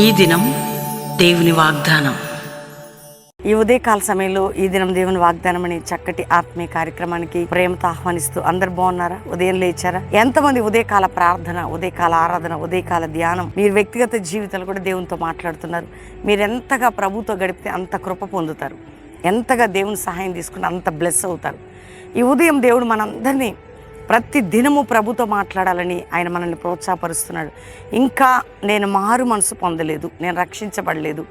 ఈ దినం దేవుని వాగ్దానం. ఈ ఉదయకాల సమయంలో ఈ దినం దేవుని వాగ్దానం అనే చక్కటి ఆత్మీయ కార్యక్రమానికి ప్రేమతో ఆహ్వానిస్తూ అందరు బాగున్నారా? ఉదయం లేచారా? ఎంతమంది ఉదయకాల ప్రార్థన, ఉదయకాల ఆరాధన, ఉదయకాల ధ్యానం, మీరు వ్యక్తిగత జీవితాలు కూడా దేవునితో మాట్లాడుతున్నారు. మీరు ఎంతగా ప్రభుతో గడిపితే అంత కృప పొందుతారు, ఎంతగా దేవుని సహాయం తీసుకుని అంత బ్లెస్ అవుతారు. ఈ ఉదయం దేవుడు మనందరినీ ప్రతి దినము ప్రభుతో మాట్లాడాలని ఆయన మనల్ని ప్రోత్సాహపరుస్తున్నాడు. ఇంకా నేను మారు మనసు పొందలేదు, నేను రక్షించబడలేదు,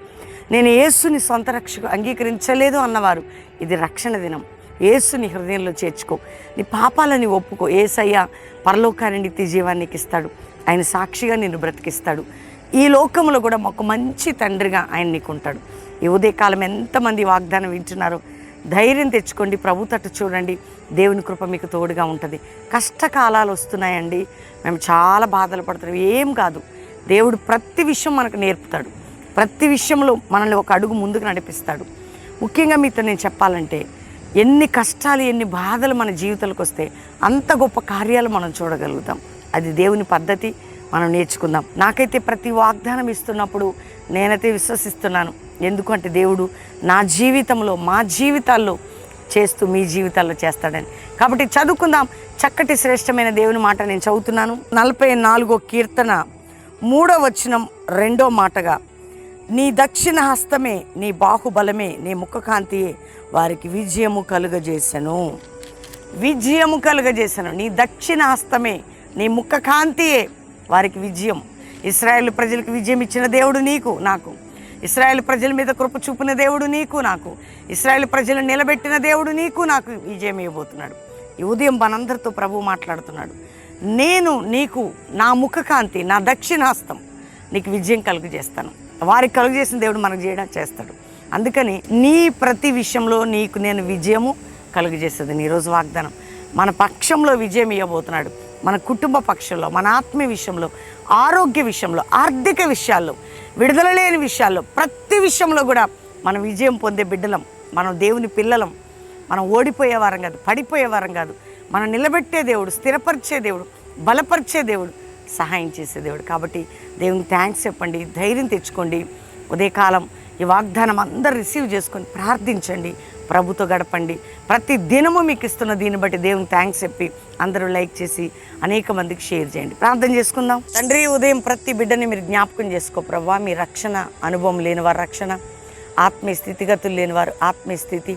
నేను యేసుని సొంత రక్షకు అంగీకరించలేదు అన్నవారు ఇది రక్షణ దినం. యేసుని హృదయంలో చేర్చుకో, నీ పాపాలని ఒప్పుకో. యేసయ్య పరలోకాన్ని నిత్య జీవానికి ఇస్తాడు, ఆయన సాక్షిగా నిన్ను బ్రతికిస్తాడు. ఈ లోకంలో కూడా ఒక మంచి తండ్రిగా ఆయన నీకు ఉంటాడు. ఈ ఉదయకాలం ఎంతమంది వాగ్దానం వింటున్నారో ధైర్యం తెచ్చుకోండి, ప్రభు తట్టు చూడండి, దేవుని కృప మీకు తోడుగా ఉంటుంది. కష్టకాలాలు వస్తున్నాయండి, మేము చాలా బాధలు పడుతున్నాం. ఏం కాదు, దేవుడు ప్రతి విషయం మనకు నేర్పుతాడు, ప్రతి విషయంలో మనల్ని ఒక అడుగు ముందుకు నడిపిస్తాడు. ముఖ్యంగా మీతో నేను చెప్పాలంటే, ఎన్ని కష్టాలు ఎన్ని బాధలు మన జీవితాలకు వస్తే అంత గొప్ప కార్యాలు మనం చూడగలుగుతాం. అది దేవుని పద్ధతి, మనం నేర్చుకుందాం. నాకైతే ప్రతి వాగ్దానం ఇస్తున్నప్పుడు నేనైతే విశ్వసిస్తున్నాను. ఎందుకంటే దేవుడు నా జీవితంలో, మా జీవితాల్లో చేస్తూ మీ జీవితాల్లో చేస్తాడని. కాబట్టి చదువుకుందాం. చక్కటి శ్రేష్టమైన దేవుని మాట నేను చదువుతున్నాను. 44వ కీర్తన 3వ వచనం 2వ మాటగా, నీ దక్షిణ హస్తమే, నీ బాహుబలమే, నీ ముఖకాంతియే వారికి విజయము కలుగజేసెను. విజయము కలుగజేసెను. నీ దక్షిణ హస్తమే, నీ ముఖకాంతియే వారికి విజయం. ఇశ్రాయేలు ప్రజలకు విజయం ఇచ్చిన దేవుడు నీకు నాకు. ఇశ్రాయేలు ప్రజల మీద కృప చూపిన దేవుడు నీకు నాకు. ఇశ్రాయేలు ప్రజలను నిలబెట్టిన దేవుడు నీకు నాకు విజయం ఇవ్వబోతున్నాడు. ఈ ఉదయం మనందరితో ప్రభు మాట్లాడుతున్నాడు. నేను నీకు నా ముఖకాంతి, నా దక్షిణాస్తం నీకు విజయం కలుగజేస్తాను. వారికి కలుగజేసిన దేవుడు మనకు చేయడానికి చేస్తాడు. అందుకని నీ ప్రతి విషయంలో నీకు నేను విజయము కలుగజేస్తుంది. ఈరోజు వాగ్దానం మన పక్షంలో విజయం ఇవ్వబోతున్నాడు. మన కుటుంబ పక్షంలో, మన ఆత్మీయ విషయంలో, ఆరోగ్య విషయంలో, ఆర్థిక విషయాల్లో, విడుదల లేని విషయాల్లో, ప్రతి విషయంలో కూడా మనం విజయం పొందే బిడ్డలం. మనం దేవుని పిల్లలం. మనం ఓడిపోయేవారం కాదు, పడిపోయేవారం కాదు. మనం నిలబెట్టే దేవుడు, స్థిరపరిచే దేవుడు, బలపరిచే దేవుడు, సహాయం చేసే దేవుడు. కాబట్టి దేవునికి థ్యాంక్స్ చెప్పండి, ధైర్యం తెచ్చుకోండి. ఉదయకాలం ఈ వాగ్దానం అందరూ రిసీవ్ చేసుకొని ప్రార్థించండి, ప్రభుతో గడపండి. ప్రతి దినము మీకు ఇస్తున్న దీన్ని బట్టి దేవునికి థ్యాంక్స్ చెప్పి అందరూ లైక్ చేసి అనేక మందికి షేర్ చేయండి. ప్రార్థన చేసుకుందాం. తండ్రి, ఉదయం ప్రతి బిడ్డని మీరు జ్ఞాపకం చేసుకో ప్రభా. మీ రక్షణ అనుభవం లేనివారు రక్షణ, ఆత్మీయ స్థితిగతులు లేనివారు ఆత్మీయ స్థితి,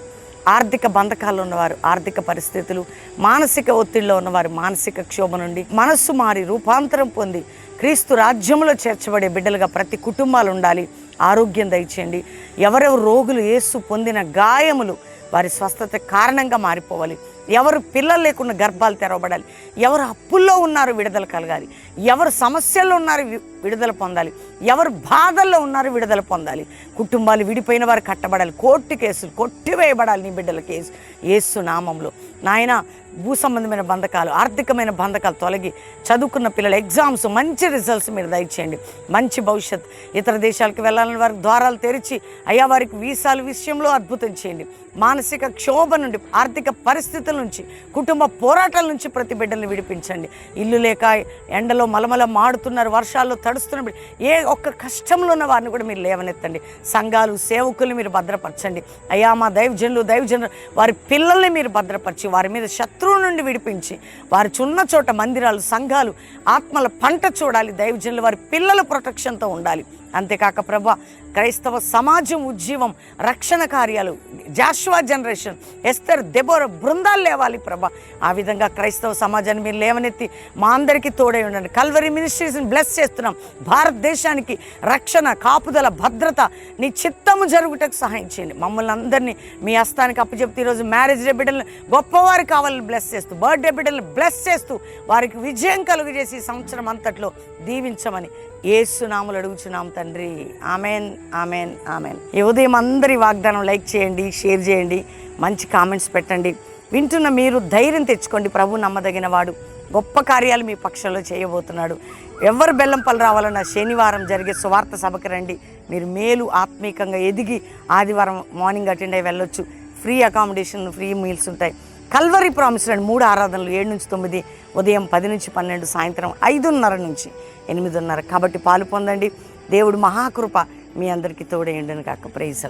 ఆర్థిక బంధకాల్లో ఉన్నవారు ఆర్థిక పరిస్థితులు, మానసిక ఒత్తిడిలో ఉన్నవారు మానసిక క్షోభ నుండి మనస్సు మారి రూపాంతరం పొంది క్రీస్తు రాజ్యంలో చేర్చబడే బిడ్డలుగా ప్రతి కుటుంబాలు ఉండాలి. ఆరోగ్యం దయచేయండి. ఎవరెవరు రోగులు, యేసు పొందిన గాయములు వారి స్వస్థత కారణంగా మారిపోవాలి. ఎవరు పిల్లలు లేకుండా గర్భాలు తెరవబడాలి. ఎవరు అప్పుల్లో ఉన్నారో విడుదల కలగాలి. ఎవరు సమస్యల్లో ఉన్నారో విడుదల పొందాలి. ఎవరు బాధల్లో ఉన్నారో విడుదల పొందాలి. కుటుంబాలు విడిపోయిన వారు కట్టబడాలి. కోర్టు కేసులు కొట్టివేయబడాలి నీ బిడ్డల కేసు యేసు నామంలో. నాయన, భూ సంబంధమైన బంధకాలు, ఆర్థికమైన బంధకాలు తొలగి చదువుకున్న పిల్లల ఎగ్జామ్స్ మంచి రిజల్ట్స్ మీరు దయచేయండి. మంచి భవిష్యత్, ఇతర దేశాలకు వెళ్ళాలని వారికి ద్వారాలు తెరిచి అయ్యా వారికి వీసాల విషయంలో అద్భుతం చేయండి. మానసిక క్షోభ నుండి, ఆర్థిక పరిస్థితుల నుంచి, కుటుంబ పోరాటాల నుంచి ప్రతి బిడ్డల్ని విడిపించండి. ఇల్లు లేక ఎండలో మలమల మాడుతున్నారు, వర్షాల్లో తడుస్తున్న ఏ ఒక్క కష్టంలో ఉన్న వారిని కూడా మీరు లేవనెత్తండి. సంఘాలు, సేవకుల్ని మీరు భద్రపరచండి. అయ్యా మా దైవజనులు వారి పిల్లల్ని మీరు భద్రపరిచి వారి మీద శత్రువు నుండి విడిపించి వారి చున్న చోట మందిరాలు, సంఘాలు, ఆత్మల పంట చూడాలి. దైవజనులు వారి పిల్లల ప్రొటెక్షన్తో ఉండాలి. అంతేకాక ప్రభా, క్రైస్తవ సమాజం ఉజ్జీవం, రక్షణ కార్యాలు, జాషువా జనరేషన్, ఎస్తర్, దెబోరా బృందాలు లేవాలి ప్రభా. ఆ విధంగా క్రైస్తవ సమాజాన్ని మీరు లేవనెత్తి మా అందరికీ తోడై ఉండండి. కల్వరీ మినిస్ట్రీస్ని బ్లెస్ చేస్తున్నాం. భారతదేశానికి రక్షణ, కాపుదల, భద్రత, నీ చిత్తము జరుగుటకు సహాయం చేయండి. మమ్మల్ని అందరినీ మీ హస్తానికి అప్పచెప్తే ఈరోజు మ్యారేజ్ డే బిడ్డలను గొప్పవారు కావాలని బ్లెస్ చేస్తూ, బర్త్డే బిడ్డలను బ్లెస్ చేస్తూ వారికి విజయం కలుగజేసి ఈ సంవత్సరం అంతట్లో దీవించమని యేసు నామములో అడుగుచున్నాం తండ్రి. Amen, amen, amen. ఈ ఉదయం అందరి వాగ్దానం లైక్ చేయండి, షేర్ చేయండి, మంచి కామెంట్స్ పెట్టండి. వింటున్న మీరు ధైర్యం తెచ్చుకోండి. ప్రభు నమ్మదగిన వాడు, గొప్ప కార్యాలు మీ పక్షంలో చేయబోతున్నాడు. ఎవరు బెల్లంపల్లి రావాలన్నా శనివారం జరిగే సువార్త సభకి రండి. మీరు మేలు ఆత్మీకంగా ఎదిగి ఆదివారం మార్నింగ్ అటెండ్ అయ్యి వెళ్ళొచ్చు. ఫ్రీ అకామిడేషన్, ఫ్రీ మీల్స్ ఉంటాయి. కల్వరీ ప్రామిస్ రండి. 3 ఆరాధనలు 7 నుంచి 9, ఉదయం 10 నుంచి 12, సాయంత్రం 5:30 నుంచి 8:30. కాబట్టి పాలు పొందండి. దేవుడు మహాకృప మీ అందరికీ తోడేయండును కాక. ప్రైజ్.